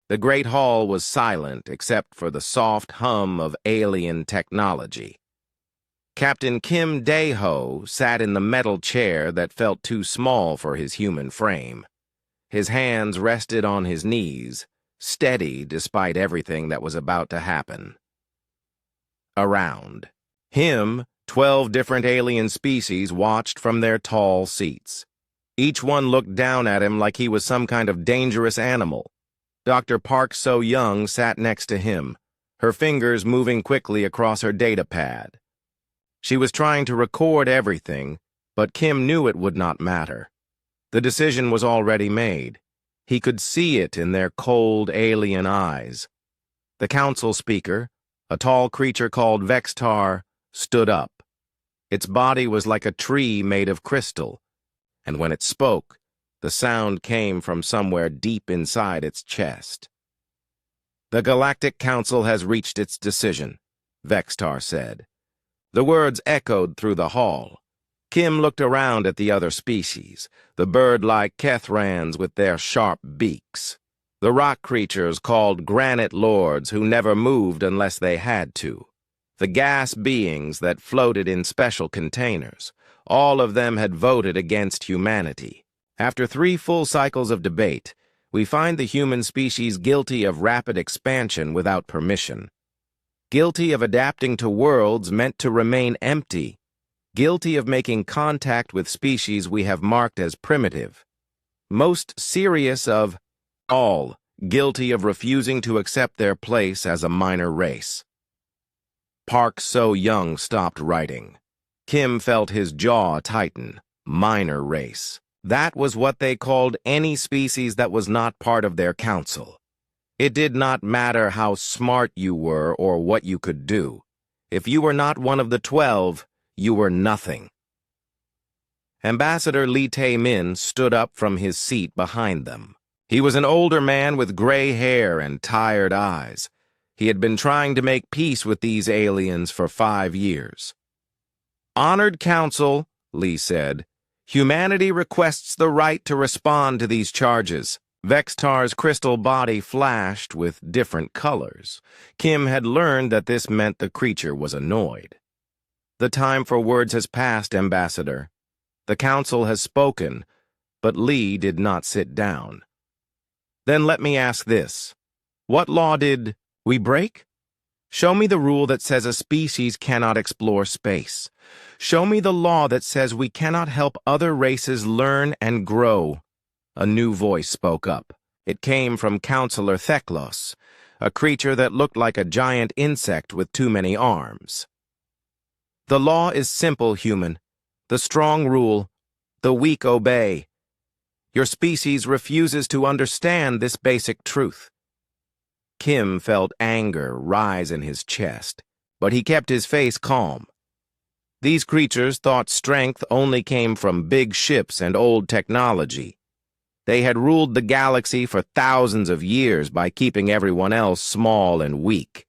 The great hall was silent except for the soft hum of alien technology. Captain Kim Dae-ho sat in the metal chair that felt too small for his human frame. His hands rested on his knees, steady despite everything that was about to happen. Around him, 12 different alien species watched from their tall seats. Each one looked down at him like he was some kind of dangerous animal. Dr. Park So-young sat next to him, her fingers moving quickly across her data pad. She was trying to record everything, but Kim knew it would not matter. The decision was already made. He could see it in their cold alien eyes. The council speaker, a tall creature called Vextar, stood up. Its body was like a tree made of crystal, and when it spoke, the sound came from somewhere deep inside its chest. "The Galactic Council has reached its decision," Vextar said. The words echoed through the hall. Kim looked around at the other species, the bird-like Kethrans with their sharp beaks, the rock creatures called granite lords who never moved unless they had to, the gas beings that floated in special containers. All of them had voted against humanity. After 3 full cycles of debate, we find the human species guilty of rapid expansion without permission, guilty of adapting to worlds meant to remain empty, guilty of making contact with species we have marked as primitive, most serious of all, guilty of refusing to accept their place as a minor race. Park So-young stopped writing. Kim felt his jaw tighten. Minor race. That was what they called any species that was not part of their council. It did not matter how smart you were or what you could do. If you were not one of the 12, you were nothing. Ambassador Lee Tae-min stood up from his seat behind them. He was an older man with gray hair and tired eyes. He had been trying to make peace with these aliens for 5 years. "Honored Council," Lee said, "humanity requests the right to respond to these charges." Vextar's crystal body flashed with different colors. Kim had learned that this meant the creature was annoyed. "The time for words has passed, Ambassador. The Council has spoken," but Lee did not sit down. "Then let me ask this. What law did we break? Show me the rule that says a species cannot explore space. Show me the law that says we cannot help other races learn and grow." A new voice spoke up. It came from Counselor Theklos, a creature that looked like a giant insect with too many arms. "The law is simple, human. The strong rule. The weak obey. Your species refuses to understand this basic truth." Kim felt anger rise in his chest, but he kept his face calm. These creatures thought strength only came from big ships and old technology. They had ruled the galaxy for thousands of years by keeping everyone else small and weak.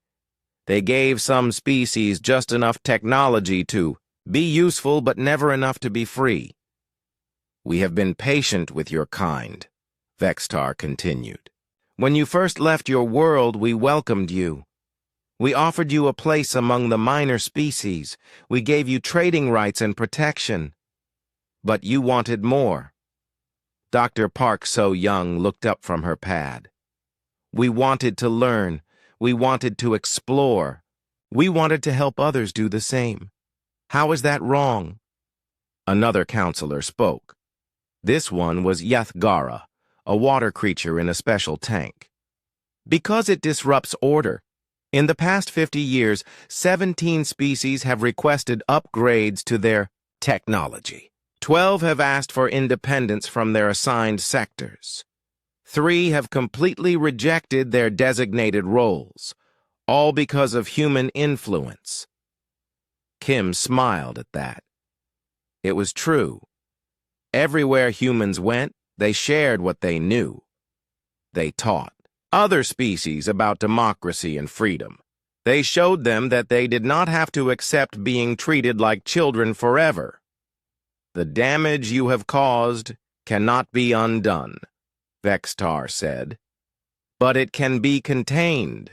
They gave some species just enough technology to be useful but never enough to be free. "We have been patient with your kind," Vextar continued. "When you first left your world, we welcomed you. We offered you a place among the minor species. We gave you trading rights and protection. But you wanted more." Dr. Park So-young looked up from her pad. "We wanted to learn. We wanted to explore. We wanted to help others do the same. How is that wrong?" Another counselor spoke. This one was Yathgara, a water creature in a special tank. "Because it disrupts order. In the past 50 years, 17 species have requested upgrades to their technology. 12 have asked for independence from their assigned sectors. 3 have completely rejected their designated roles, all because of human influence." Kim smiled at that. It was true. Everywhere humans went, they shared what they knew. They taught other species about democracy and freedom. They showed them that they did not have to accept being treated like children forever. "The damage you have caused cannot be undone," Vextar said. But it can be contained.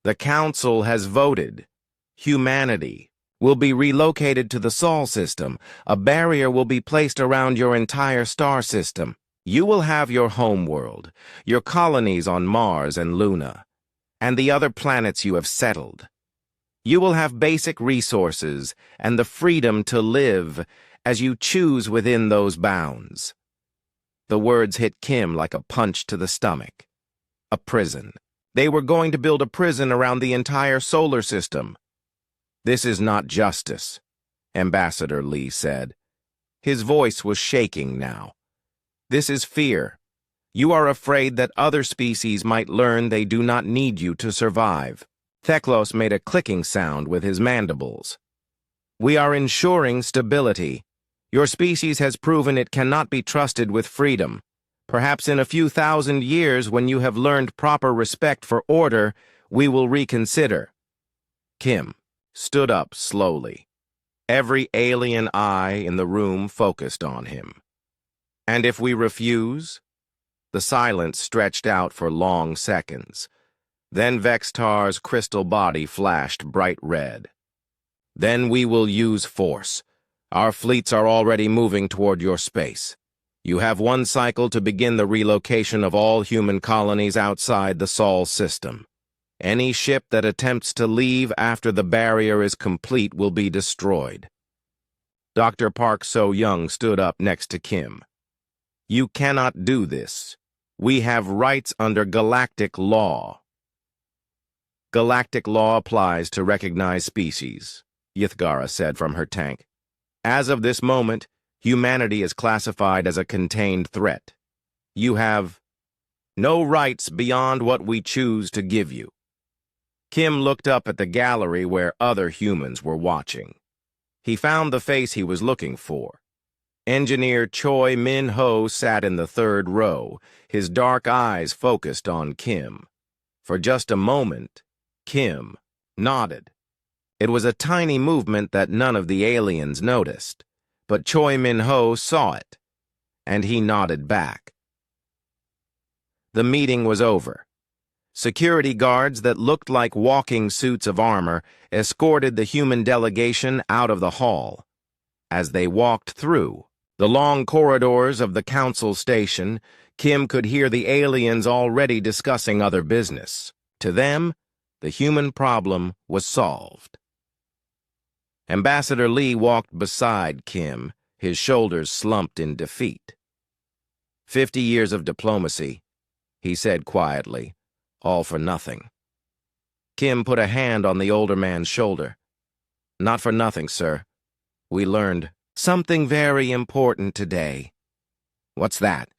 The Council has voted. Humanity will be relocated to the Sol system. A barrier will be placed around your entire star system. You will have your homeworld, your colonies on Mars and Luna, and the other planets you have settled. You will have basic resources and the freedom to live as you choose within those bounds. The words hit Kim like a punch to the stomach. A prison. They were going to build a prison around the entire solar system. This is not justice, Ambassador Lee said. His voice was shaking now. This is fear. You are afraid that other species might learn they do not need you to survive. Theklos made a clicking sound with his mandibles. We are ensuring stability. Your species has proven it cannot be trusted with freedom. Perhaps in a few thousand years, when you have learned proper respect for order, we will reconsider. Kim stood up slowly. Every alien eye in the room focused on him. And if we refuse? The silence stretched out for long seconds. Then Vextar's crystal body flashed bright red. Then we will use force. Our fleets are already moving toward your space. You have one cycle to begin the relocation of all human colonies outside the Sol system. Any ship that attempts to leave after the barrier is complete will be destroyed. Dr. Park So-young stood up next to Kim. You cannot do this. We have rights under galactic law. Galactic law applies to recognized species, Yithgara said from her tank. As of this moment, humanity is classified as a contained threat. You have no rights beyond what we choose to give you. Kim looked up at the gallery where other humans were watching. He found the face he was looking for. Engineer Choi Min-ho sat in the third row, his dark eyes focused on Kim. For just a moment, Kim nodded. It was a tiny movement that none of the aliens noticed, but Choi Min-ho saw it, and he nodded back. The meeting was over. Security guards that looked like walking suits of armor escorted the human delegation out of the hall. As they walked through the long corridors of the council station, Kim could hear the aliens already discussing other business. To them, the human problem was solved. Ambassador Lee walked beside Kim, his shoulders slumped in defeat. 50 years of diplomacy, he said quietly, all for nothing. Kim put a hand on the older man's shoulder. Not for nothing, sir. We learned something very important today. What's that?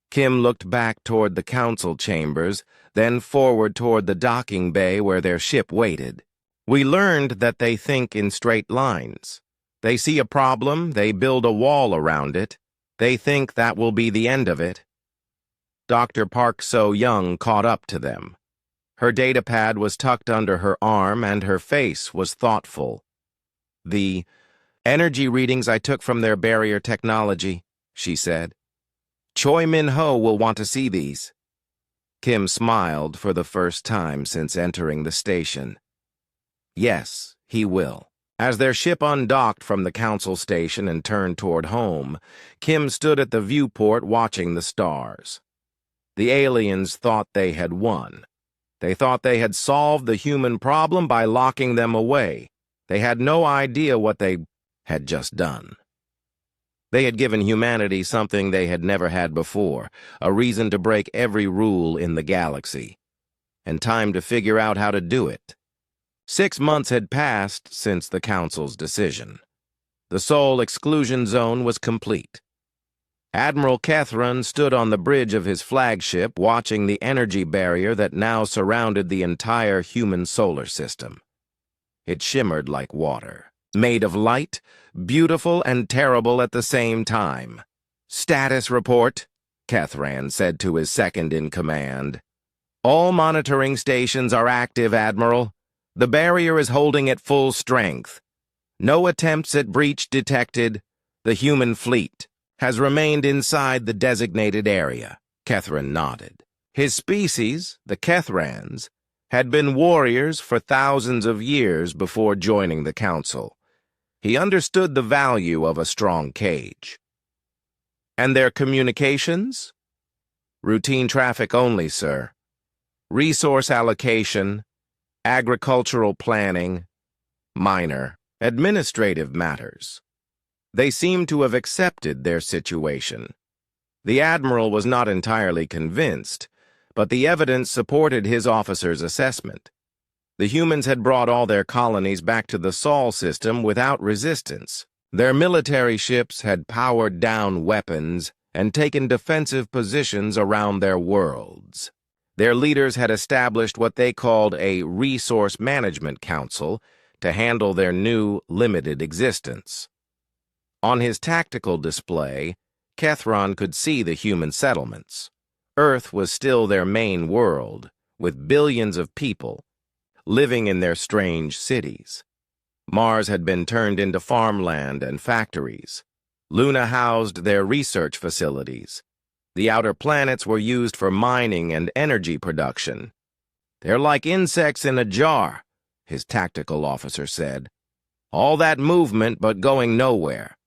Kim looked back toward the council chambers, then forward toward the docking bay where their ship waited. We learned that they think in straight lines. They see a problem, they build a wall around it. They think that will be the end of it. Dr. Park So-young caught up to them. Her datapad was tucked under her arm and her face was thoughtful. The energy readings I took from their barrier technology, she said. Choi Min-ho will want to see these. Kim smiled for the first time since entering the station. Yes, he will. As their ship undocked from the council station and turned toward home, Kim stood at the viewport watching the stars. The aliens thought they had won. They thought they had solved the human problem by locking them away. They had no idea what they had just done. They had given humanity something they had never had before, a reason to break every rule in the galaxy, and time to figure out how to do it. 6 months had passed since the Council's decision. The Sol exclusion zone was complete. Admiral Kethron stood on the bridge of his flagship watching the energy barrier that now surrounded the entire human solar system. It shimmered like water, made of light, beautiful and terrible at the same time. Status report, Kethran said to his second-in-command. All monitoring stations are active, Admiral. The barrier is holding at full strength. No attempts at breach detected. The human fleet has remained inside the designated area. Kethran nodded. His species, the Kethrans, had been warriors for thousands of years before joining the council. He understood the value of a strong cage. And their communications? Routine traffic only, sir. Resource allocation, agricultural planning, minor, administrative matters. They seemed to have accepted their situation. The admiral was not entirely convinced, but the evidence supported his officer's assessment. The humans had brought all their colonies back to the Sol system without resistance. Their military ships had powered down weapons and taken defensive positions around their worlds. Their leaders had established what they called a Resource Management Council to handle their new, limited existence. On his tactical display, Kethron could see the human settlements. Earth was still their main world, with billions of people living in their strange cities. Mars had been turned into farmland and factories. Luna housed their research facilities. The outer planets were used for mining and energy production. "They're like insects in a jar," his tactical officer said. "All that movement but going nowhere."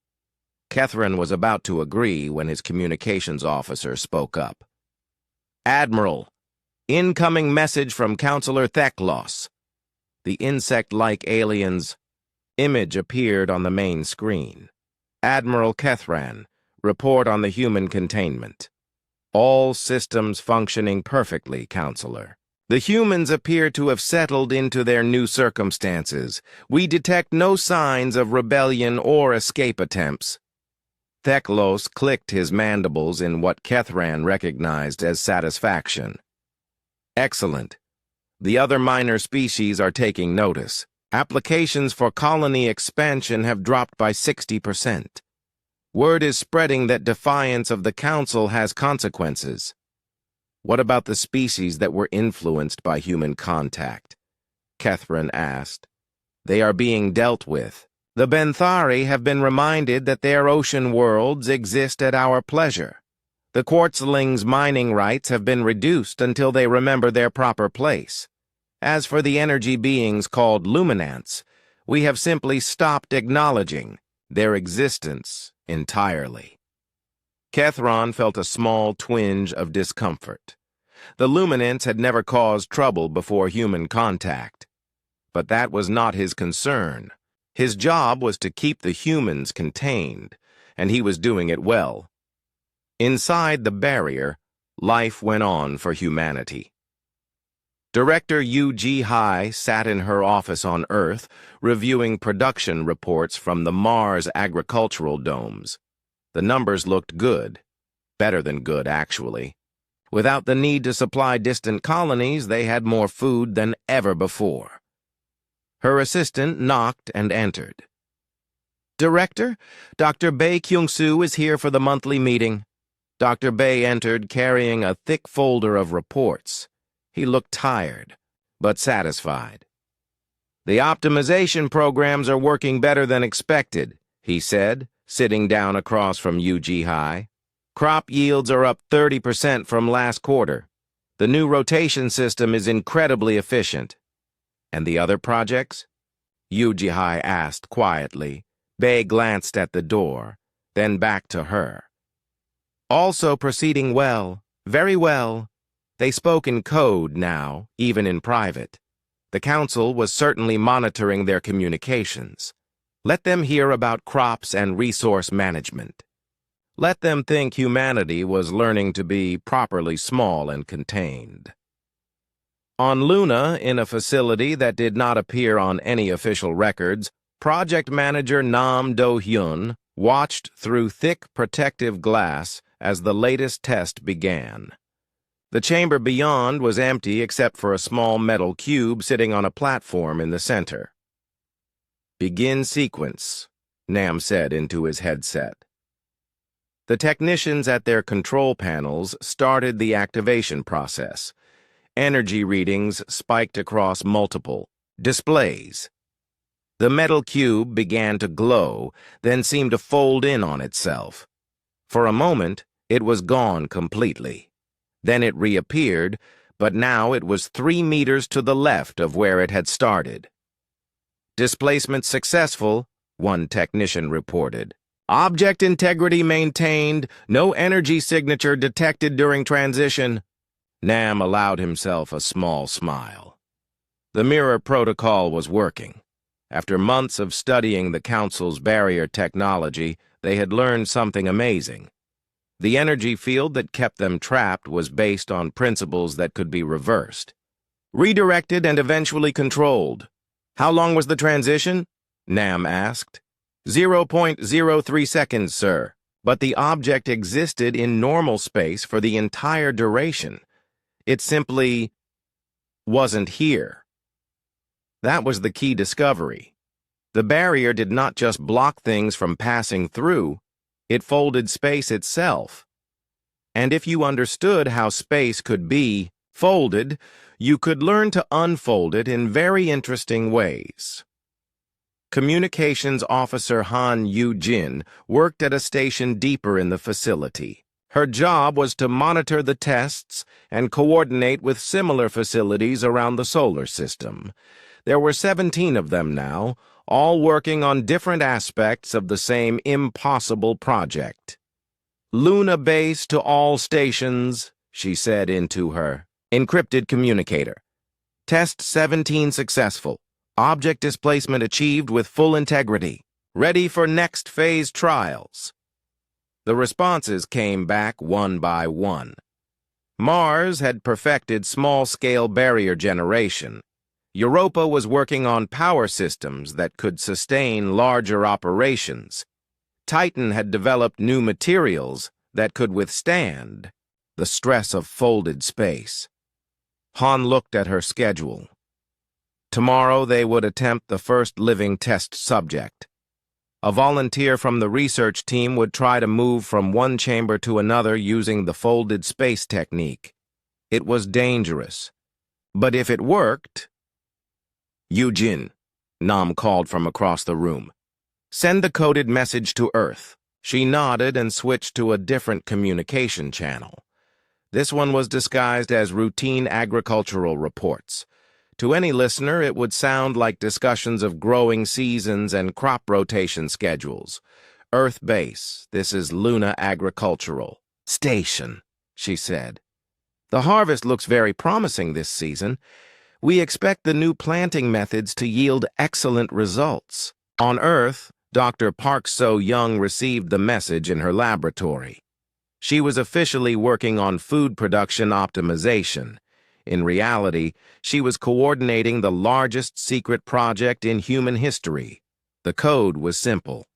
Kethron was about to agree when his communications officer spoke up. "Admiral, incoming message from Counselor Theklos." The insect-like alien's image appeared on the main screen. "Admiral Kethran, report on the human containment. All systems functioning perfectly, Counselor. The humans appear to have settled into their new circumstances. We detect no signs of rebellion or escape attempts." Theklos clicked his mandibles in what Kethran recognized as satisfaction. "Excellent. The other minor species are taking notice. Applications for colony expansion have dropped by 60%. Word is spreading that defiance of the Council has consequences." "What about the species that were influenced by human contact?" Kethran asked. "They are being dealt with. The Benthari have been reminded that their ocean worlds exist at our pleasure. The Quartzlings' mining rights have been reduced until they remember their proper place. As for the energy beings called luminants, we have simply stopped acknowledging their existence entirely." Kethron felt a small twinge of discomfort. The luminants had never caused trouble before human contact. But that was not his concern. His job was to keep the humans contained, and he was doing it well. Inside the barrier, life went on for humanity. Director HFY sat in her office on Earth, reviewing production reports from the Mars agricultural domes. The numbers looked good. Better than good, actually. Without the need to supply distant colonies, they had more food than ever before. Her assistant knocked and entered. "Director, Dr. Bae Kyung-soo is here for the monthly meeting." Dr. Bae entered carrying a thick folder of reports. He looked tired, but satisfied. "The optimization programs are working better than expected," he said, sitting down across from HFY. "Crop yields are up 30% from last quarter. The new rotation system is incredibly efficient." "And the other projects?" HFY asked quietly. Bae glanced at the door, then back to her. "Also proceeding well, very well." They spoke in code now, even in private. The Council was certainly monitoring their communications. Let them hear about crops and resource management. Let them think humanity was learning to be properly small and contained. On Luna, in a facility that did not appear on any official records, Project Manager Nam Do-hyun watched through thick protective glass as the latest test began. The chamber beyond was empty except for a small metal cube sitting on a platform in the center. "Begin sequence," Nam said into his headset. The technicians at their control panels started the activation process. Energy readings spiked across multiple displays. The metal cube began to glow, then seemed to fold in on itself. For a moment, it was gone completely. Then it reappeared, but now it was 3 meters to the left of where it had started. "Displacement successful," one technician reported. "Object integrity maintained, no energy signature detected during transition." Nam allowed himself a small smile. The mirror protocol was working. After months of studying the Council's barrier technology, they had learned something amazing. The energy field that kept them trapped was based on principles that could be reversed, redirected, and eventually controlled. "How long was the transition?" Nam asked. 0.03 seconds, sir. But the object existed in normal space for the entire duration. It simply wasn't here. That was the key discovery. The barrier did not just block things from passing through, it folded space itself. And if you understood how space could be folded, you could learn to unfold it in very interesting ways. Communications Officer Han Yu-jin worked at a station deeper in the facility. Her job was to monitor the tests and coordinate with similar facilities around the solar system. There were 17 of them now, all working on different aspects of the same impossible project. "Luna base to all stations," she said into her encrypted communicator. "Test 17 successful. Object displacement achieved with full integrity. Ready for next phase trials." The responses came back one by one. Mars had perfected small-scale barrier generation. Europa was working on power systems that could sustain larger operations. Titan had developed new materials that could withstand the stress of folded space. Han looked at her schedule. Tomorrow they would attempt the first living test subject. A volunteer from the research team would try to move from one chamber to another using the folded space technique. It was dangerous, but if it worked... "Yu-jin," Nam called from across the room. "Send the coded message to Earth." She nodded and switched to a different communication channel. This one was disguised as routine agricultural reports. To any listener, it would sound like discussions of growing seasons and crop rotation schedules. "Earth base, this is Luna Agricultural Station," she said. "The harvest looks very promising this season. We expect the new planting methods to yield excellent results." On Earth, Dr. Park So-young received the message in her laboratory. She was officially working on food production optimization. In reality, she was coordinating the largest secret project in human history. The code was simple.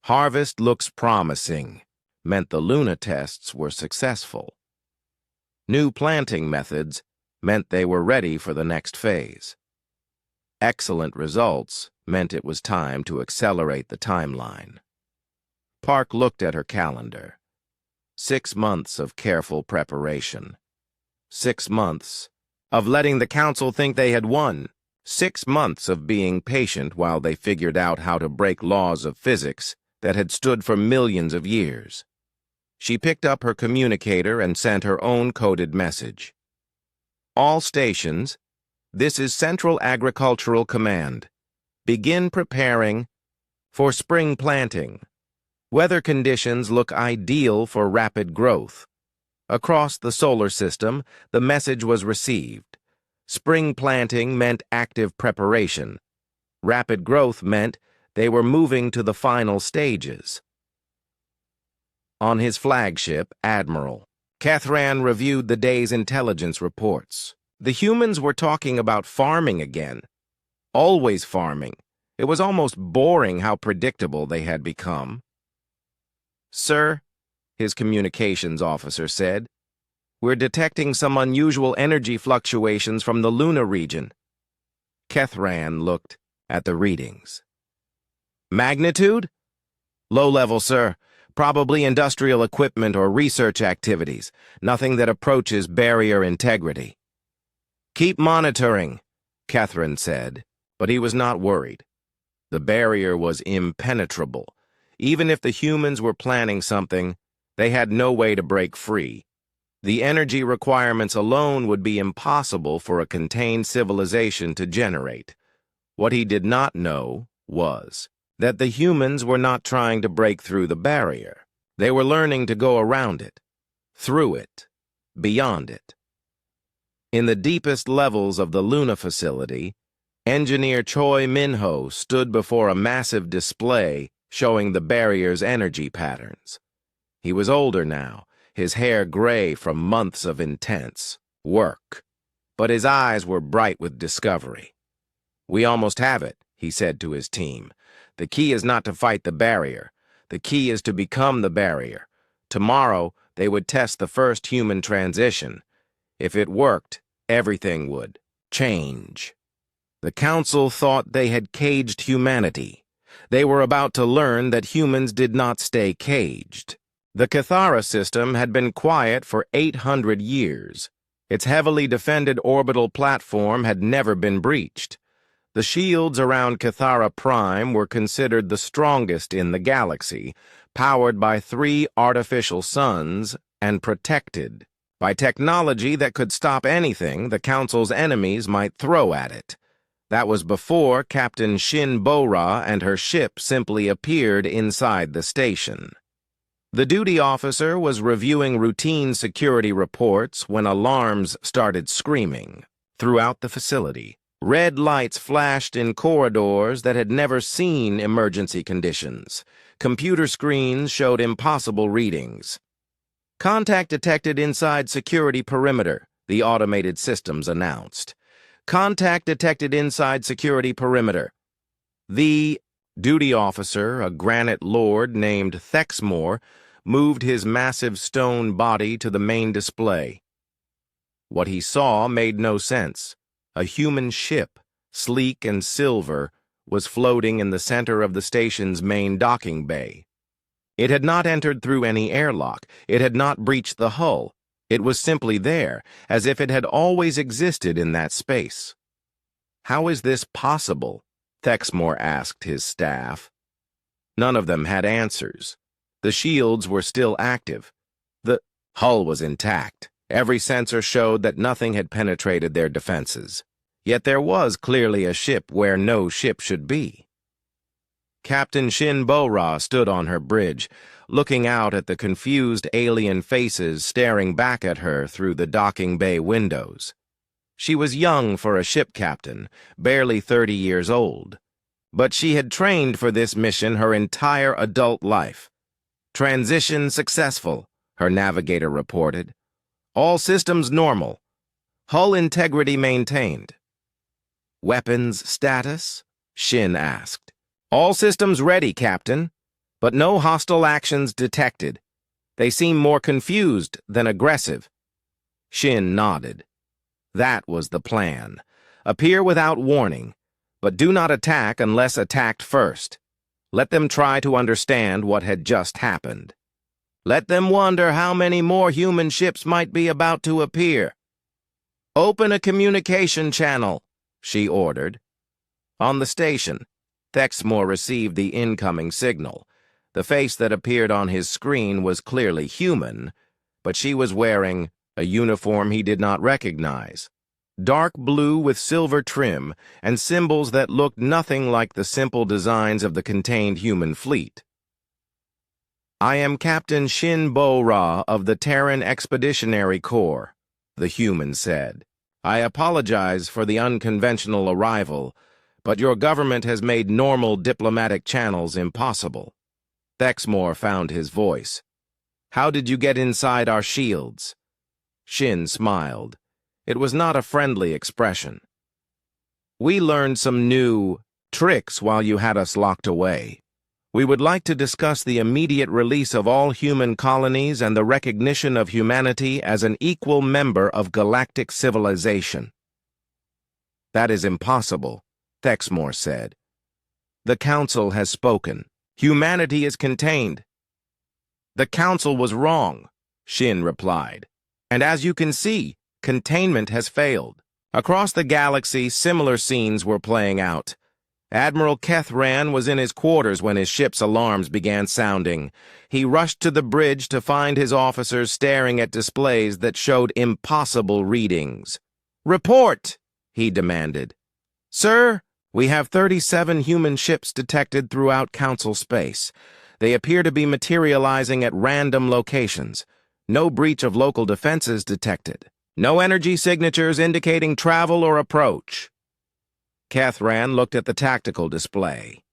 "Harvest looks promising," meant the Luna tests were successful. New planting methods meant they were ready for the next phase. Excellent results meant it was time to accelerate the timeline. Park looked at her calendar. 6 months of careful preparation. 6 months of letting the Council think they had won. 6 months of being patient while they figured out how to break laws of physics that had stood for millions of years. She picked up her communicator and sent her own coded message. "All stations, this is Central Agricultural Command. Begin preparing for spring planting. Weather conditions look ideal for rapid growth." Across the solar system, the message was received. Spring planting meant active preparation. Rapid growth meant they were moving to the final stages. On his flagship, Admiral, Kethran reviewed the day's intelligence reports. The humans were talking about farming again. Always farming. It was almost boring how predictable they had become. "Sir," his communications officer said, "we're detecting some unusual energy fluctuations from the Luna region." Kethran looked at the readings. "Magnitude?" "Low level, sir. Probably industrial equipment or research activities. Nothing that approaches barrier integrity." "Keep monitoring," Kethran said, but he was not worried. The barrier was impenetrable. Even if the humans were planning something, they had no way to break free. The energy requirements alone would be impossible for a contained civilization to generate. What he did not know was that the humans were not trying to break through the barrier. They were learning to go around it, through it, beyond it. In the deepest levels of the Luna facility, Engineer Choi Min-ho stood before a massive display showing the barrier's energy patterns. He was older now, his hair gray from months of intense work, but his eyes were bright with discovery. "We almost have it," he said to his team. "The key is not to fight the barrier. The key is to become the barrier. Tomorrow, they would test the first human transition. If it worked, everything would change." The council thought they had caged humanity. They were about to learn that humans did not stay caged. The Cathara system had been quiet for 800 years. Its heavily defended orbital platform had never been breached. The shields around Cathara Prime were considered the strongest in the galaxy, powered by 3 artificial suns and protected by technology that could stop anything the Council's enemies might throw at it. That was before Captain Shin Bo-ra and her ship simply appeared inside the station. The duty officer was reviewing routine security reports when alarms started screaming throughout the facility. Red lights flashed in corridors that had never seen emergency conditions. Computer screens showed impossible readings. "Contact detected inside security perimeter," the automated systems announced. "Contact detected inside security perimeter." The duty officer, a granite lord named Thexmore, moved his massive stone body to the main display. What he saw made no sense. A human ship, sleek and silver, was floating in the center of the station's main docking bay. It had not entered through any airlock. It had not breached the hull. It was simply there, as if it had always existed in that space. "How is this possible?" Thexmore asked his staff. None of them had answers. The shields were still active. The hull was intact. Every sensor showed that nothing had penetrated their defenses. Yet there was clearly a ship where no ship should be. Captain Shin Bo-ra stood on her bridge, looking out at the confused alien faces staring back at her through the docking bay windows. She was young for a ship captain, barely 30 years old. But she had trained for this mission her entire adult life. "Transition successful," her navigator reported. "All systems normal. Hull integrity maintained." "Weapons status?" Shin asked. "All systems ready, Captain, but no hostile actions detected. They seem more confused than aggressive." Shin nodded. That was the plan. Appear without warning, but do not attack unless attacked first. Let them try to understand what had just happened. Let them wonder how many more human ships might be about to appear. "Open a communication channel," she ordered. On the station, Thexmore received the incoming signal. The face that appeared on his screen was clearly human, but she was wearing a uniform he did not recognize. Dark blue with silver trim and symbols that looked nothing like the simple designs of the contained human fleet. "I am Captain Shin Bo-ra of the Terran Expeditionary Corps," the human said. "I apologize for the unconventional arrival, but your government has made normal diplomatic channels impossible." Thexmore found his voice. "How did you get inside our shields?" Shin smiled. It was not a friendly expression. "We learned some new tricks while you had us locked away. We would like to discuss the immediate release of all human colonies and the recognition of humanity as an equal member of galactic civilization." "That is impossible," Thexmore said. "The Council has spoken. Humanity is contained." "The Council was wrong," Shin replied. "And as you can see, containment has failed." Across the galaxy, similar scenes were playing out. Admiral Kethran was in his quarters when his ship's alarms began sounding. He rushed to the bridge to find his officers staring at displays that showed impossible readings. "Report!" he demanded. "Sir, we have 37 human ships detected throughout Council space. They appear to be materializing at random locations. No breach of local defenses detected. No energy signatures indicating travel or approach." Kethran looked at the tactical display.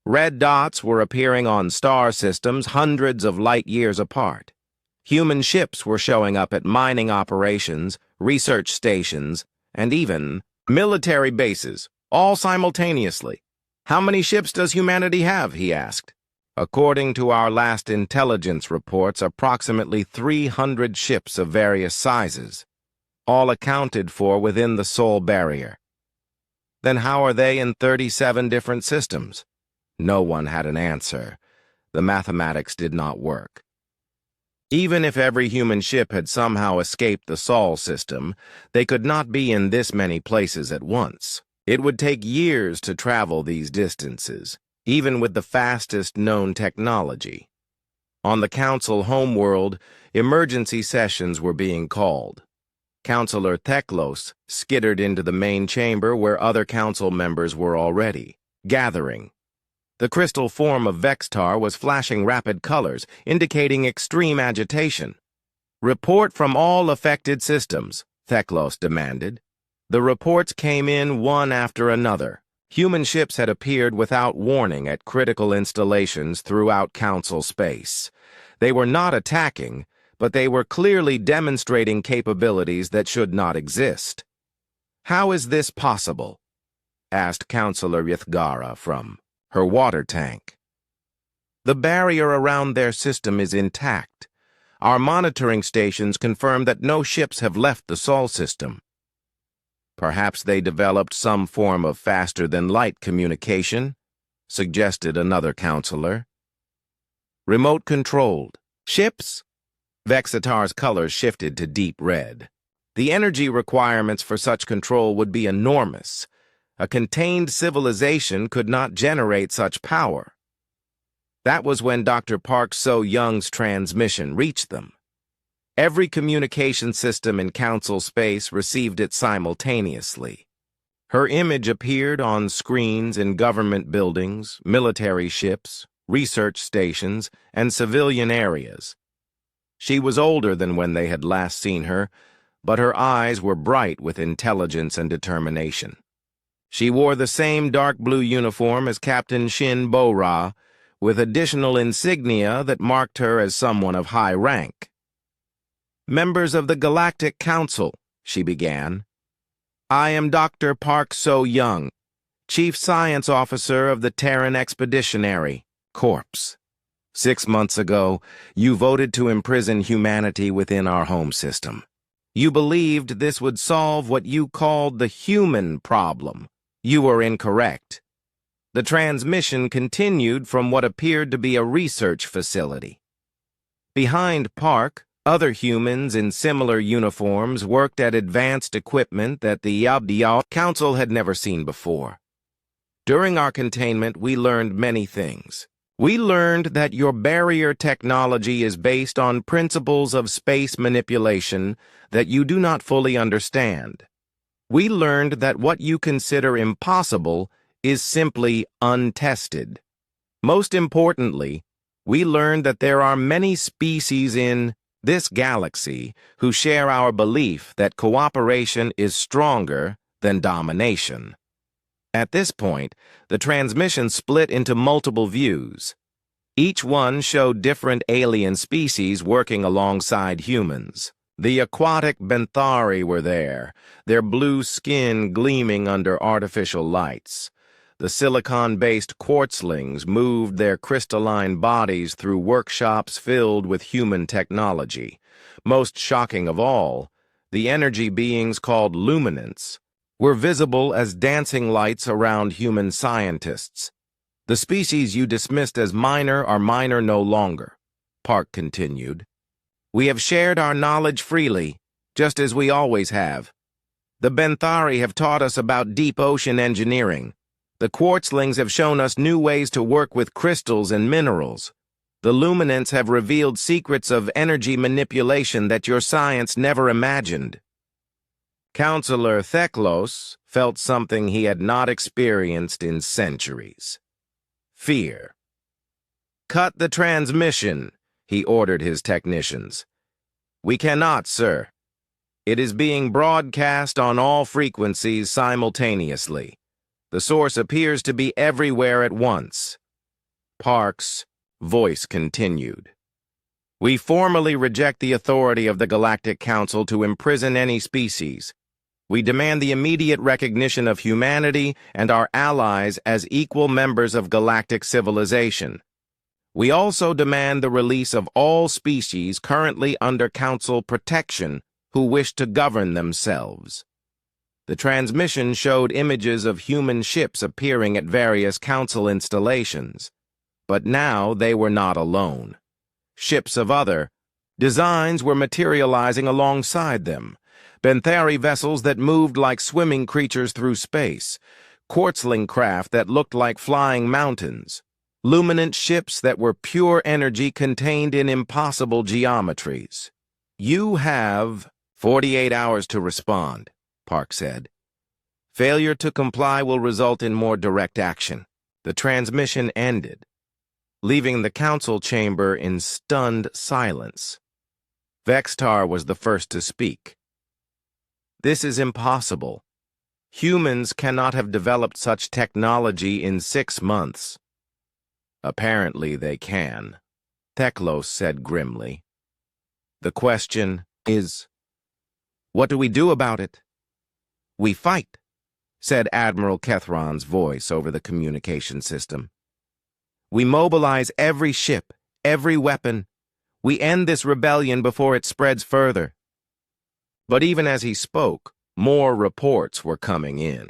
Red dots were appearing on star systems hundreds of light-years apart. Human ships were showing up at mining operations, research stations, and even military bases, all simultaneously. "How many ships does humanity have?" he asked. "According to our last intelligence reports, approximately 300 ships of various sizes, all accounted for within the Sol barrier." "Then how are they in 37 different systems?" No one had an answer. The mathematics did not work. Even if every human ship had somehow escaped the Sol system, they could not be in this many places at once. It would take years to travel these distances, even with the fastest known technology. On the Council homeworld, emergency sessions were being called. Councilor Theklos skittered into the main chamber where other council members were already gathering. The crystal form of Vextar was flashing rapid colors, indicating extreme agitation. "Report from all affected systems," Theklos demanded. The reports came in one after another. Human ships had appeared without warning at critical installations throughout Council space. They were not attacking, but they were clearly demonstrating capabilities that should not exist. "How is this possible?" asked Councilor Ythgara from her water tank. "The barrier around their system is intact. Our monitoring stations confirm that no ships have left the Sol system." "Perhaps they developed some form of faster-than-light communication," suggested another counselor. "Remote-controlled ships?" Vexitar's colors shifted to deep red. The energy requirements for such control would be enormous. A contained civilization could not generate such power. That was when Dr. Park So-Young's transmission reached them. Every communication system in Council space received it simultaneously. Her image appeared on screens in government buildings, military ships, research stations, and civilian areas. She was older than when they had last seen her, but her eyes were bright with intelligence and determination. She wore the same dark blue uniform as Captain Shin Bo-Ra, with additional insignia that marked her as someone of high rank. "Members of the Galactic Council," she began. "I am Dr. Park So-Young, Chief Science Officer of the Terran Expeditionary Corps. 6 months ago, you voted to imprison humanity within our home system. You believed this would solve what you called the human problem. You were incorrect. The transmission continued from what appeared to be a research facility. Behind Park, other humans in similar uniforms worked at advanced equipment that the Yabdial Council had never seen before. During our containment, we learned many things. We learned that your barrier technology is based on principles of space manipulation that you do not fully understand. We learned that what you consider impossible is simply untested. Most importantly, we learned that there are many species in this galaxy who share our belief that cooperation is stronger than domination. At this point, the transmission split into multiple views. Each one showed different alien species working alongside humans. The aquatic Benthari were there, their blue skin gleaming under artificial lights. The silicon-based quartzlings moved their crystalline bodies through workshops filled with human technology. Most shocking of all, the energy beings called luminants were visible as dancing lights around human scientists. "The species you dismissed as minor are minor no longer," Park continued. "We have shared our knowledge freely, just as we always have. The Benthari have taught us about deep ocean engineering, The Quartzlings have shown us new ways to work with crystals and minerals. The Luminants have revealed secrets of energy manipulation that your science never imagined. Counselor Theklos felt something he had not experienced in centuries. Fear. "Cut the transmission," he ordered his technicians. "We cannot, sir. It is being broadcast on all frequencies simultaneously. The source appears to be everywhere at once." Park's voice continued. "We formally reject the authority of the Galactic Council to imprison any species. We demand the immediate recognition of humanity and our allies as equal members of galactic civilization. We also demand the release of all species currently under Council protection who wish to govern themselves." The transmission showed images of human ships appearing at various Council installations. But now they were not alone. Ships of other designs were materializing alongside them. Benthari vessels that moved like swimming creatures through space. Quartzling craft that looked like flying mountains. Luminant ships that were pure energy contained in impossible geometries. "You have 48 hours to respond," Park said. "Failure to comply will result in more direct action." The transmission ended, leaving the council chamber in stunned silence. Vextar was the first to speak. "This is impossible. Humans cannot have developed such technology in 6 months." "Apparently they can," Theklos said grimly. "The question is, what do we do about it?" "We fight," said Admiral Kethron's voice over the communication system. "We mobilize every ship, every weapon. We end this rebellion before it spreads further." But even as he spoke, more reports were coming in.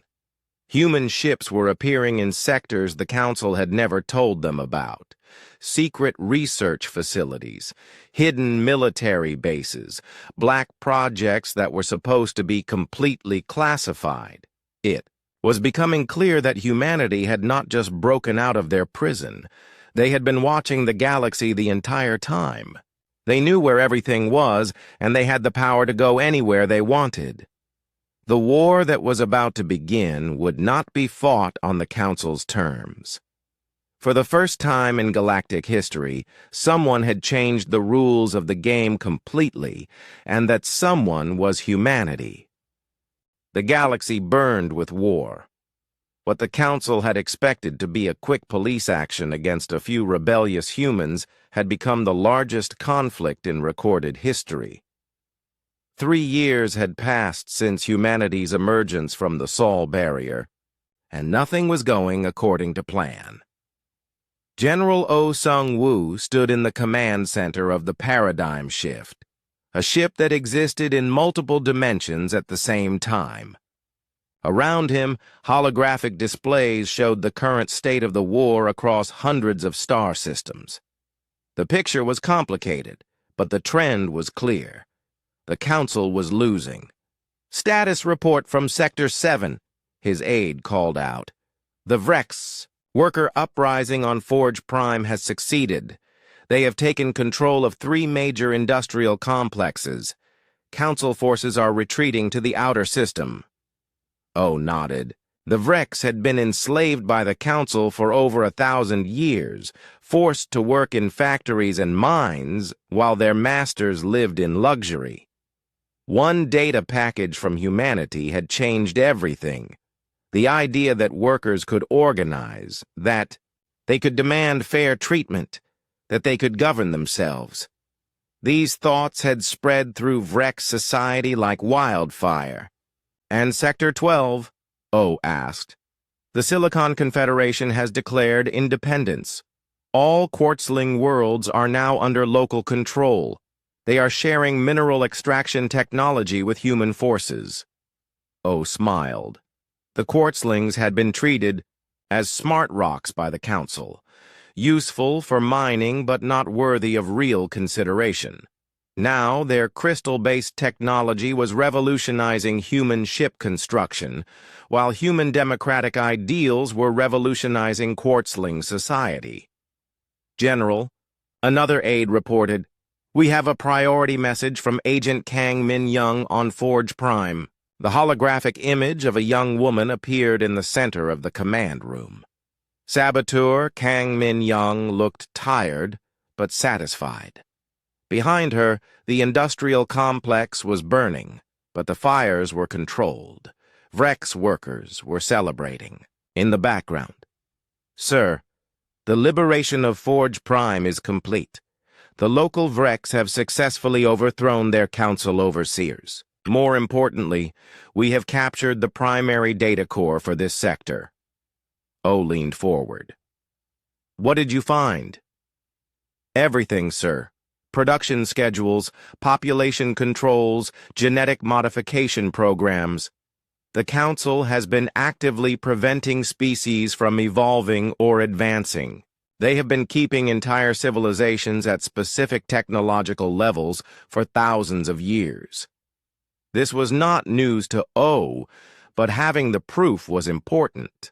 Human ships were appearing in sectors the Council had never told them about. Secret research facilities, hidden military bases, black projects that were supposed to be completely classified. It was becoming clear that humanity had not just broken out of their prison. They had been watching the galaxy the entire time. They knew where everything was, and they had the power to go anywhere they wanted. The war that was about to begin would not be fought on the Council's terms. For the first time in galactic history, someone had changed the rules of the game completely, and that someone was humanity. The galaxy burned with war. What the Council had expected to be a quick police action against a few rebellious humans had become the largest conflict in recorded history. 3 years had passed since humanity's emergence from the Sol barrier, and nothing was going according to plan. General Oh Sung-woo stood in the command center of the Paradigm Shift, a ship that existed in multiple dimensions at the same time. Around him, holographic displays showed the current state of the war across hundreds of star systems. The picture was complicated, but the trend was clear. The Council was losing. "Status report from Sector 7, his aide called out. "The Vrex worker uprising on Forge Prime has succeeded. They have taken control of 3 major industrial complexes. Council forces are retreating to the outer system." Oh nodded. The Vrex had been enslaved by the Council for over 1,000 years, forced to work in factories and mines while their masters lived in luxury. One data package from humanity had changed everything. The idea that workers could organize, that they could demand fair treatment, that they could govern themselves. These thoughts had spread through Vrex society like wildfire. "And Sector 12? Oh asked. "The Silicon Confederation has declared independence. All Quartzling worlds are now under local control. They are sharing mineral extraction technology with human forces." Oh smiled. The Quartzlings had been treated as smart rocks by the Council, useful for mining but not worthy of real consideration. Now, their crystal-based technology was revolutionizing human ship construction, while human democratic ideals were revolutionizing quartzling society. General, another aide reported, "We have a priority message from Agent Kang Min-young on Forge Prime." The holographic image of a young woman appeared in the center of the command room. Saboteur Kang Min-young looked tired, but satisfied. Behind her, the industrial complex was burning, but the fires were controlled. Vrex workers were celebrating. In the background, "Sir, the liberation of Forge Prime is complete. The local Vrex have successfully overthrown their council overseers. More importantly, we have captured the primary data core for this sector." O leaned forward. "What did you find?" "Everything, sir. Production schedules, population controls, genetic modification programs. The Council has been actively preventing species from evolving or advancing. They have been keeping entire civilizations at specific technological levels for thousands of years." This was not news to O, but having the proof was important.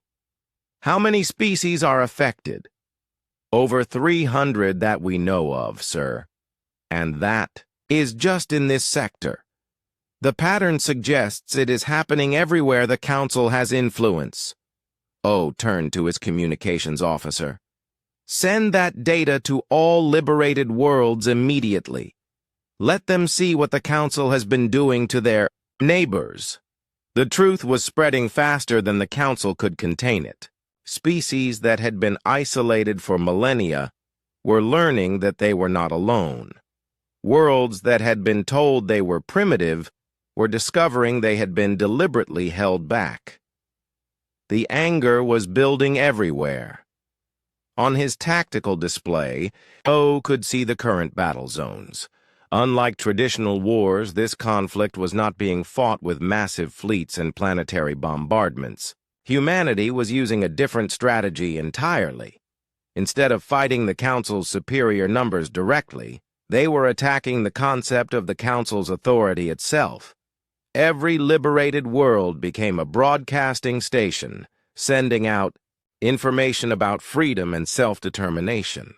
"How many species are affected?" "Over 300 that we know of, sir. And that is just in this sector. The pattern suggests it is happening everywhere the Council has influence." O turned to his communications officer. "Send that data to all liberated worlds immediately. Let them see what the Council has been doing to their neighbors." The truth was spreading faster than the Council could contain it. Species that had been isolated for millennia were learning that they were not alone. Worlds that had been told they were primitive were discovering they had been deliberately held back. The anger was building everywhere. On his tactical display, O could see the current battle zones. Unlike traditional wars, this conflict was not being fought with massive fleets and planetary bombardments. Humanity was using a different strategy entirely. Instead of fighting the Council's superior numbers directly, they were attacking the concept of the Council's authority itself. Every liberated world became a broadcasting station, sending out information about freedom and self-determination.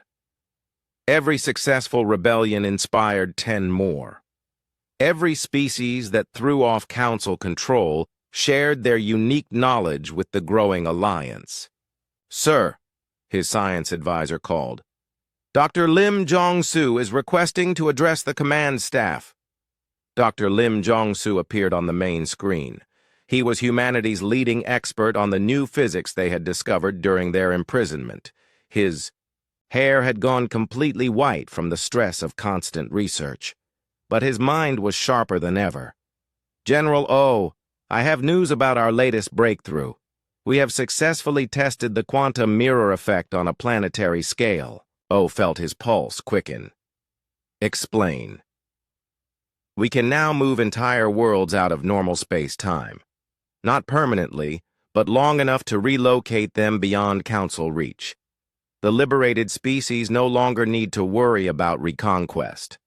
Every successful rebellion inspired 10 more. Every species that threw off Council control shared their unique knowledge with the growing alliance. "Sir," his science advisor called, "Dr. Lim Jong-soo is requesting to address the command staff." Dr. Lim Jong-soo appeared on the main screen. He was humanity's leading expert on the new physics they had discovered during their imprisonment. His hair had gone completely white from the stress of constant research, but his mind was sharper than ever. "General O, I have news about our latest breakthrough. We have successfully tested the quantum mirror effect on a planetary scale." O felt his pulse quicken. "Explain." "We can now move entire worlds out of normal space-time. Not permanently, but long enough to relocate them beyond Council reach. The liberated species no longer need to worry about reconquest.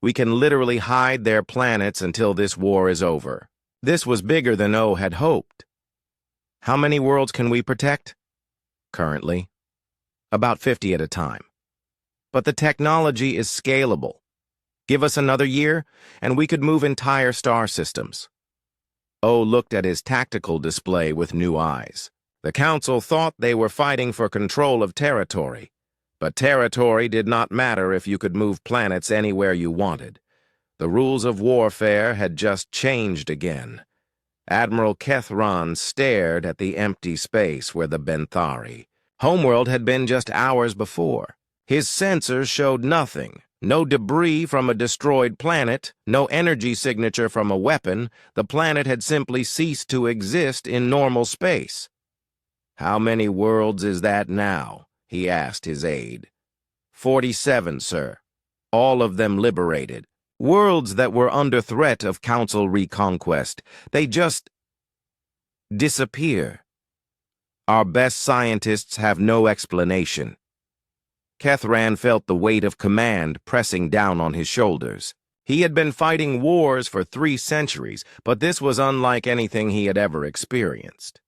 We can literally hide their planets until this war is over." This was bigger than O had hoped. "How many worlds can we protect?" "Currently, about 50 at a time. But the technology is scalable. Give us another year, and we could move entire star systems." O looked at his tactical display with new eyes. The Council thought they were fighting for control of territory, but territory did not matter if you could move planets anywhere you wanted. The rules of warfare had just changed again. Admiral Kethron stared at the empty space where the Benthari homeworld had been just hours before. His sensors showed nothing. No debris from a destroyed planet, no energy signature from a weapon. The planet had simply ceased to exist in normal space. "How many worlds is that now?" he asked his aide. 47, sir. All of them liberated. Worlds that were under threat of Council reconquest. They just disappear. Our best scientists have no explanation." Kethran felt the weight of command pressing down on his shoulders. He had been fighting wars for 3 centuries, but this was unlike anything he had ever experienced.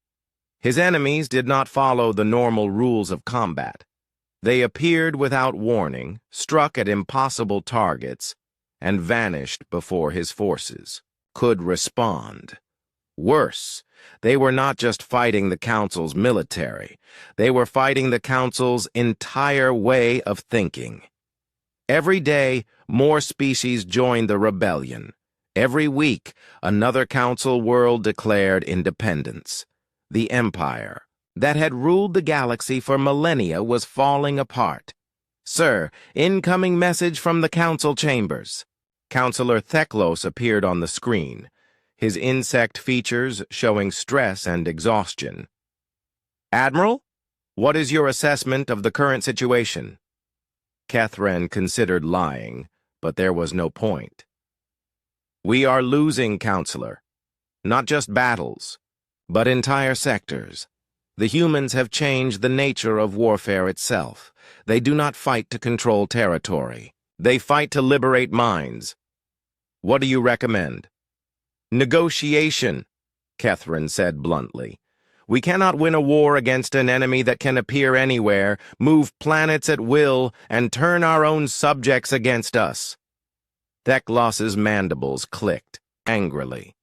His enemies did not follow the normal rules of combat. They appeared without warning, struck at impossible targets, and vanished before his forces could respond. Worse, they were not just fighting the Council's military. They were fighting the Council's entire way of thinking. Every day, more species joined the rebellion. Every week, another Council world declared independence. The Empire, that had ruled the galaxy for millennia, was falling apart. "Sir, incoming message from the Council chambers." Councillor Theklos appeared on the screen, his insect features showing stress and exhaustion. "Admiral, what is your assessment of the current situation?" Kethran considered lying, but there was no point. "We are losing, Councillor. Not just battles, but entire sectors. The humans have changed the nature of warfare itself. They do not fight to control territory. They fight to liberate minds. What do you recommend?" "Negotiation," Kethran said bluntly. "We cannot win a war against an enemy that can appear anywhere, move planets at will, and turn our own subjects against us." Theklos's mandibles clicked angrily.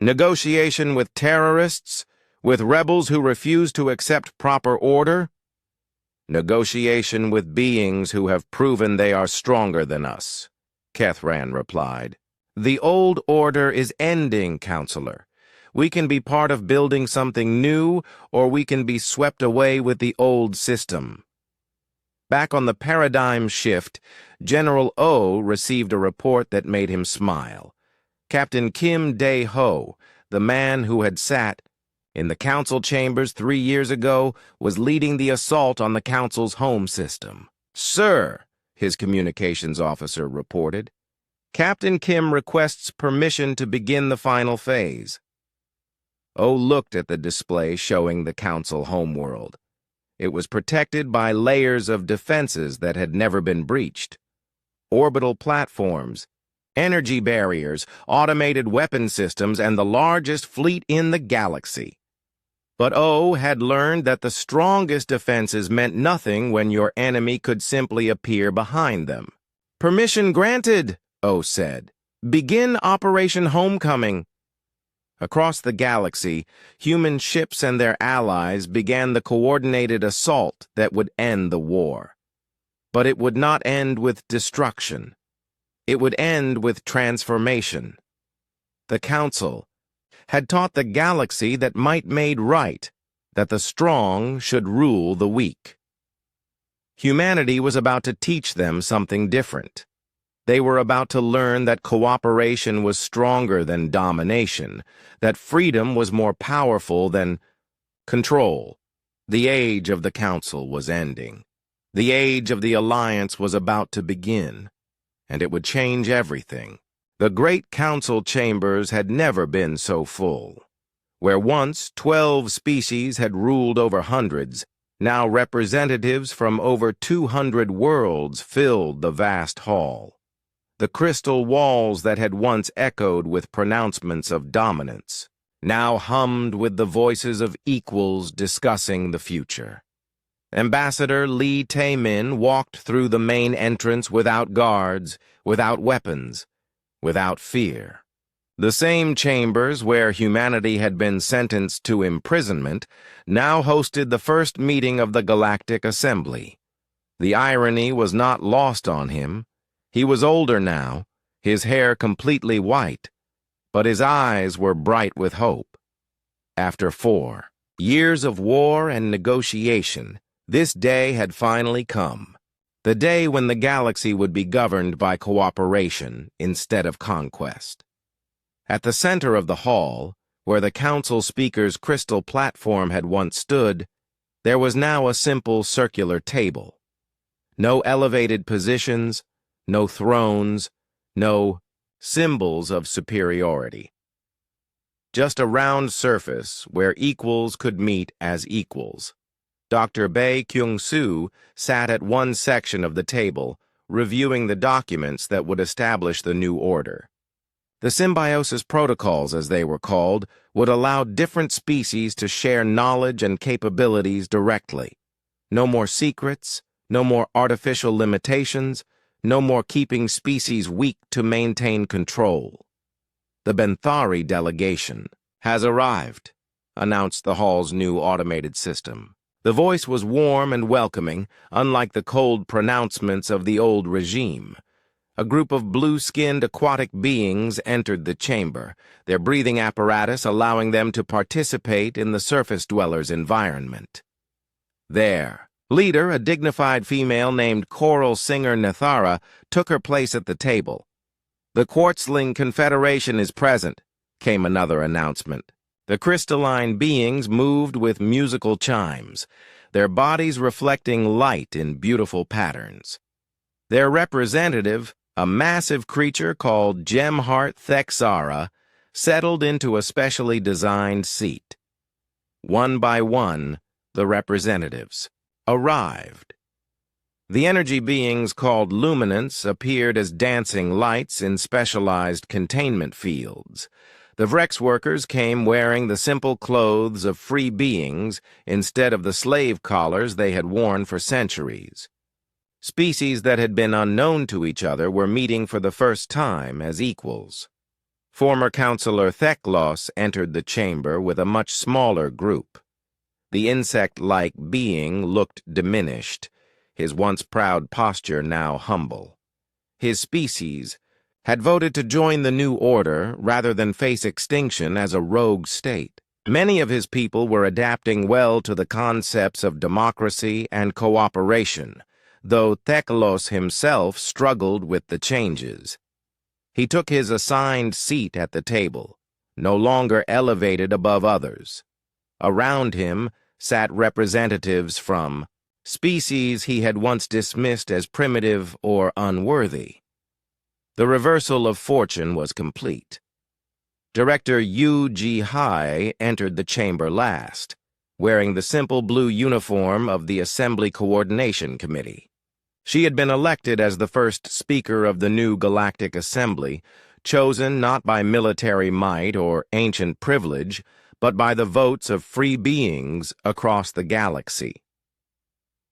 "Negotiation with terrorists? With rebels who refuse to accept proper order?" "Negotiation with beings who have proven they are stronger than us," Kethran replied. "The old order is ending, Councillor. We can be part of building something new, or we can be swept away with the old system." Back on the paradigm shift, General O received a report that made him smile. Captain Kim Dae-ho, the man who had sat in the Council chambers 3 years ago, was leading the assault on the Council's home system. "Sir," his communications officer reported, "Captain Kim requests permission to begin the final phase." O looked at the display showing the Council homeworld. It was protected by layers of defenses that had never been breached. Orbital platforms, energy barriers, automated weapon systems, and the largest fleet in the galaxy. But O had learned that the strongest defenses meant nothing when your enemy could simply appear behind them. "Permission granted," O said. "Begin Operation Homecoming." Across the galaxy, human ships and their allies began the coordinated assault that would end the war. But it would not end with destruction. It would end with transformation. The Council had taught the galaxy that might made right, that the strong should rule the weak. Humanity was about to teach them something different. They were about to learn that cooperation was stronger than domination, that freedom was more powerful than control. The age of the Council was ending. The age of the Alliance was about to begin, and it would change everything. The great Council chambers had never been so full. Where once 12 species had ruled over hundreds, now representatives from over 200 worlds filled the vast hall. The crystal walls that had once echoed with pronouncements of dominance now hummed with the voices of equals discussing the future. Ambassador Lee Tae-min walked through the main entrance without guards, without weapons, without fear. The same chambers where humanity had been sentenced to imprisonment now hosted the first meeting of the Galactic Assembly. The irony was not lost on him. He was older now, his hair completely white, but his eyes were bright with hope. After 4 years of war and negotiation, this day had finally come. The day when the galaxy would be governed by cooperation instead of conquest. At the center of the hall, where the Council Speaker's crystal platform had once stood, there was now a simple circular table. No elevated positions, no thrones, no symbols of superiority. Just a round surface where equals could meet as equals. Dr. Bae Kyung-soo sat at one section of the table, reviewing the documents that would establish the new order. The symbiosis protocols, as they were called, would allow different species to share knowledge and capabilities directly. No more secrets, no more artificial limitations, no more keeping species weak to maintain control. The Benthari delegation has arrived, announced the hall's new automated system. The voice was warm and welcoming, unlike the cold pronouncements of the old regime. A group of blue-skinned aquatic beings entered the chamber, their breathing apparatus allowing them to participate in the surface dwellers' environment. Their leader, a dignified female named Choral Singer Nethara, took her place at the table. "The Quartzling Confederation is present," came another announcement. The crystalline beings moved with musical chimes, their bodies reflecting light in beautiful patterns. Their representative, a massive creature called Gemheart Thexara, settled into a specially designed seat. One by one, the representatives arrived. The energy beings called luminants appeared as dancing lights in specialized containment fields. The Vrex workers came wearing the simple clothes of free beings instead of the slave collars they had worn for centuries. Species that had been unknown to each other were meeting for the first time as equals. Former Counselor Theklos entered the chamber with a much smaller group. The insect-like being looked diminished, his once proud posture now humble. His species had voted to join the new order rather than face extinction as a rogue state. Many of his people were adapting well to the concepts of democracy and cooperation, though Theklos himself struggled with the changes. He took his assigned seat at the table, no longer elevated above others. Around him sat representatives from species he had once dismissed as primitive or unworthy. The reversal of fortune was complete. Director HFY entered the chamber last, wearing the simple blue uniform of the Assembly Coordination Committee. She had been elected as the first Speaker of the new Galactic Assembly, chosen not by military might or ancient privilege, but by the votes of free beings across the galaxy.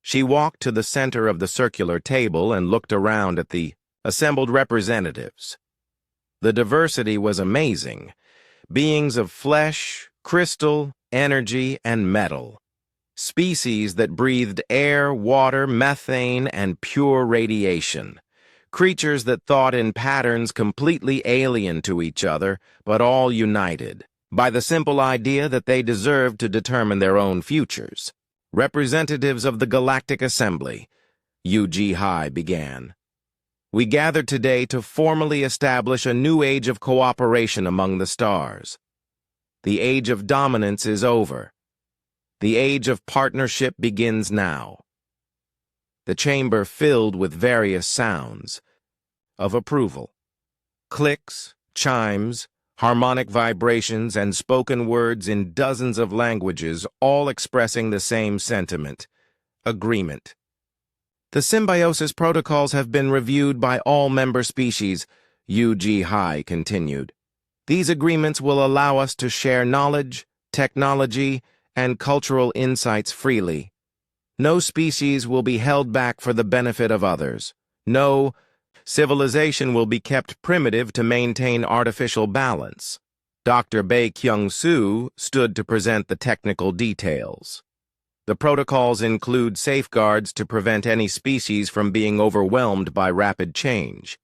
She walked to the center of the circular table and looked around at the assembled representatives. The diversity was amazing. Beings of flesh, crystal, energy, and metal. Species that breathed air, water, methane, and pure radiation. Creatures that thought in patterns completely alien to each other, but all united by the simple idea that they deserved to determine their own futures. Representatives of the Galactic Assembly, HFY began. We gathered today to formally establish a new age of cooperation among the stars. The age of dominance is over. The age of partnership begins now. The chamber filled with various sounds of approval. Clicks, chimes, harmonic vibrations, and spoken words in dozens of languages, all expressing the same sentiment: agreement. The symbiosis protocols have been reviewed by all member species, HFY continued. These agreements will allow us to share knowledge, technology, and cultural insights freely. No species will be held back for the benefit of others. No civilization will be kept primitive to maintain artificial balance. Dr. Bae Kyung-soo stood to present the technical details. The protocols include safeguards to prevent any species from being overwhelmed by rapid change.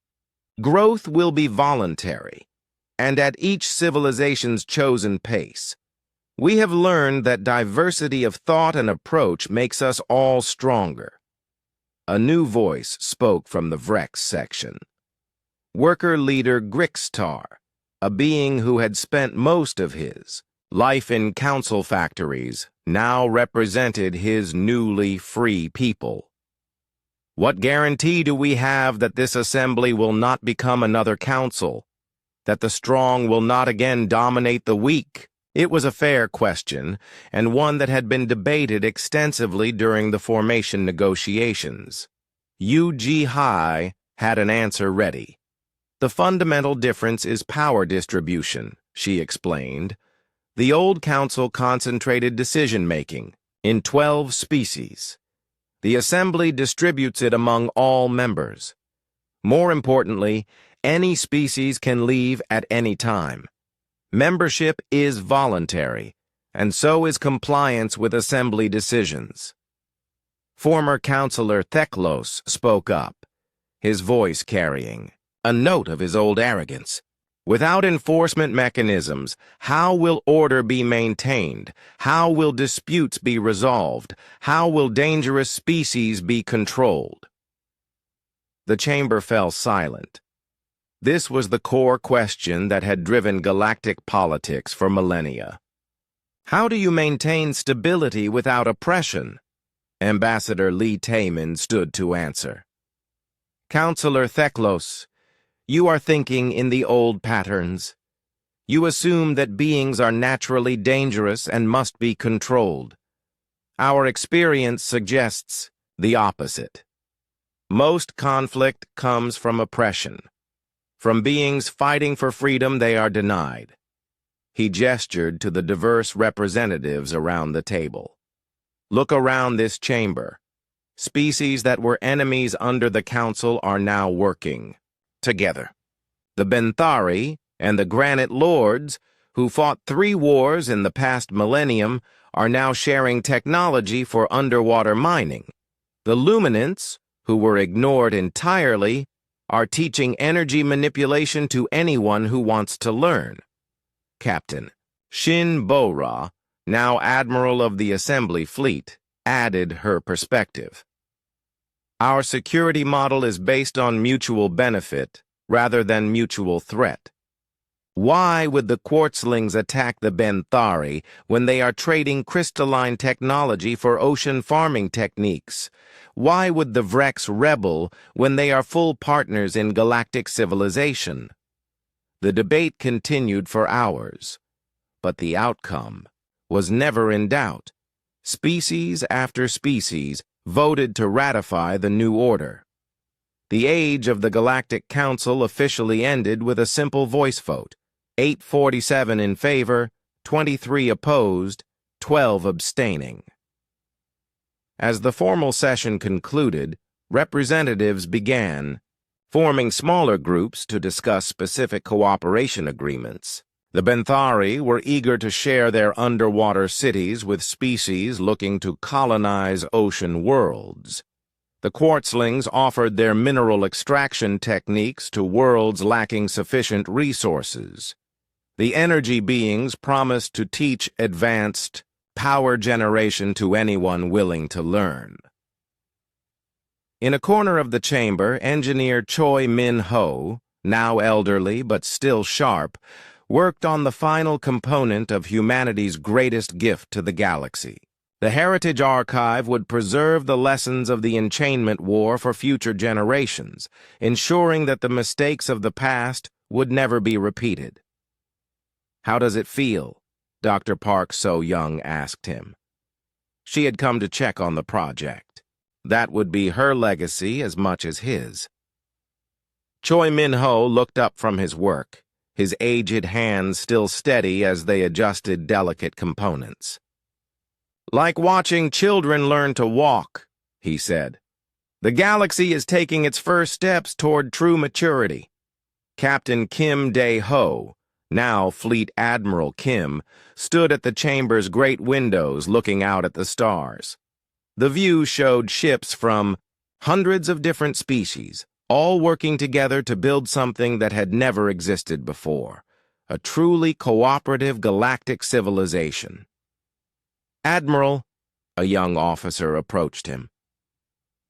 Growth will be voluntary, and at each civilization's chosen pace. We have learned that diversity of thought and approach makes us all stronger. A new voice spoke from the Vrex section. Worker leader Grixtar, a being who had spent most of his life in council factories, now represented his newly free people. What guarantee do we have that this assembly will not become another council? That the strong will not again dominate the weak? It was a fair question, and one that had been debated extensively during the formation negotiations. HFY had an answer ready. The fundamental difference is power distribution, she explained. The old council concentrated decision-making in 12 species. The assembly distributes it among all members. More importantly, any species can leave at any time. Membership is voluntary, and so is compliance with assembly decisions. Former Councillor Theklos spoke up, his voice carrying a note of his old arrogance. Without enforcement mechanisms, how will order be maintained? How will disputes be resolved? How will dangerous species be controlled? The chamber fell silent. This was the core question that had driven galactic politics for millennia. How do you maintain stability without oppression? Ambassador Lee Taman stood to answer. Councillor Theklos, you are thinking in the old patterns. You assume that beings are naturally dangerous and must be controlled. Our experience suggests the opposite. Most conflict comes from oppression. From beings fighting for freedom they are denied. He gestured to the diverse representatives around the table. Look around this chamber. Species that were enemies under the council are now working together. The Benthari and the Granite Lords, who fought 3 wars in the past millennium, are now sharing technology for underwater mining. The Luminants, who were ignored entirely, are teaching energy manipulation to anyone who wants to learn. Captain Shin Bora, now Admiral of the Assembly Fleet, added her perspective. Our security model is based on mutual benefit rather than mutual threat. Why would the Quartzlings attack the Benthari when they are trading crystalline technology for ocean farming techniques? Why would the Vrex rebel when they are full partners in galactic civilization? The debate continued for hours, but the outcome was never in doubt. Species after species voted to ratify the new order. The age of the Galactic Council officially ended with a simple voice vote. 847 in favor, 23 opposed, 12 abstaining. As the formal session concluded, representatives began forming smaller groups to discuss specific cooperation agreements. The Benthari were eager to share their underwater cities with species looking to colonize ocean worlds. The Quartzlings offered their mineral extraction techniques to worlds lacking sufficient resources. The energy beings promised to teach advanced power generation to anyone willing to learn. In a corner of the chamber, engineer Choi Min-ho, now elderly but still sharp, worked on the final component of humanity's greatest gift to the galaxy. The Heritage Archive would preserve the lessons of the Enchainment War for future generations, ensuring that the mistakes of the past would never be repeated. How does it feel? Dr. Park So-young asked him. She had come to check on the project. That would be her legacy as much as his. Choi Min-ho looked up from his work, his aged hands still steady as they adjusted delicate components. Like watching children learn to walk, he said. The galaxy is taking its first steps toward true maturity. Captain Kim Dae-ho, now Fleet Admiral Kim, stood at the chamber's great windows looking out at the stars. The view showed ships from hundreds of different species, all working together to build something that had never existed before, a truly cooperative galactic civilization. Admiral, a young officer approached him.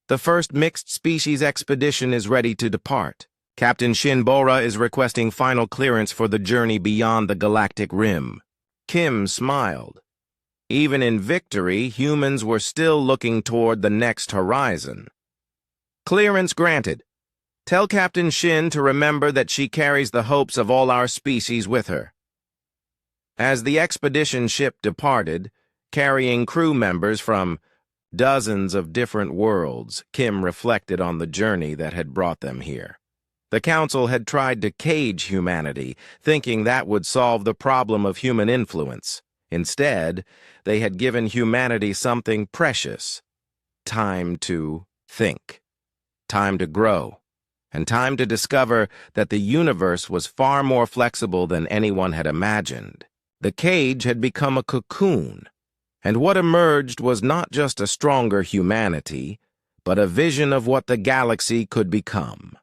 The first mixed species expedition is ready to depart. Captain Shin Bora is requesting final clearance for the journey beyond the galactic rim. Kim smiled. Even in victory, humans were still looking toward the next horizon. Clearance granted. Tell Captain Shin to remember that she carries the hopes of all our species with her. As the expedition ship departed, carrying crew members from Dozens of different worlds, Kim reflected on the journey that had brought them here. The Council had tried to cage humanity, thinking that would solve the problem of human influence. Instead, they had given humanity something precious: time to think, time to grow, and time to discover that the universe was far more flexible than anyone had imagined. The cage had become a cocoon, and what emerged was not just a stronger humanity, but a vision of what the galaxy could become.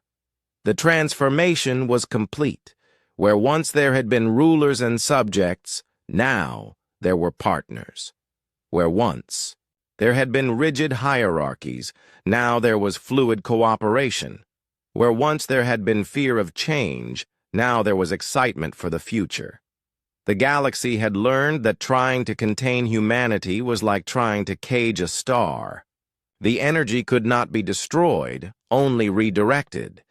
The transformation was complete. Where once there had been rulers and subjects, now there were partners. Where once there had been rigid hierarchies, now there was fluid cooperation. Where once there had been fear of change, now there was excitement for the future. The galaxy had learned that trying to contain humanity was like trying to cage a star. The energy could not be destroyed, only redirected.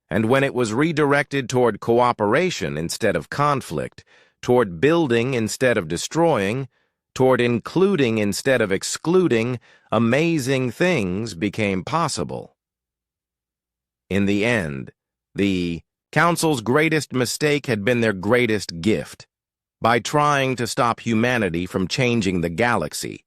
And when it was redirected toward cooperation instead of conflict, toward building instead of destroying, toward including instead of excluding, amazing things became possible. In the end, the Council's greatest mistake had been their greatest gift. By trying to stop humanity from changing the galaxy,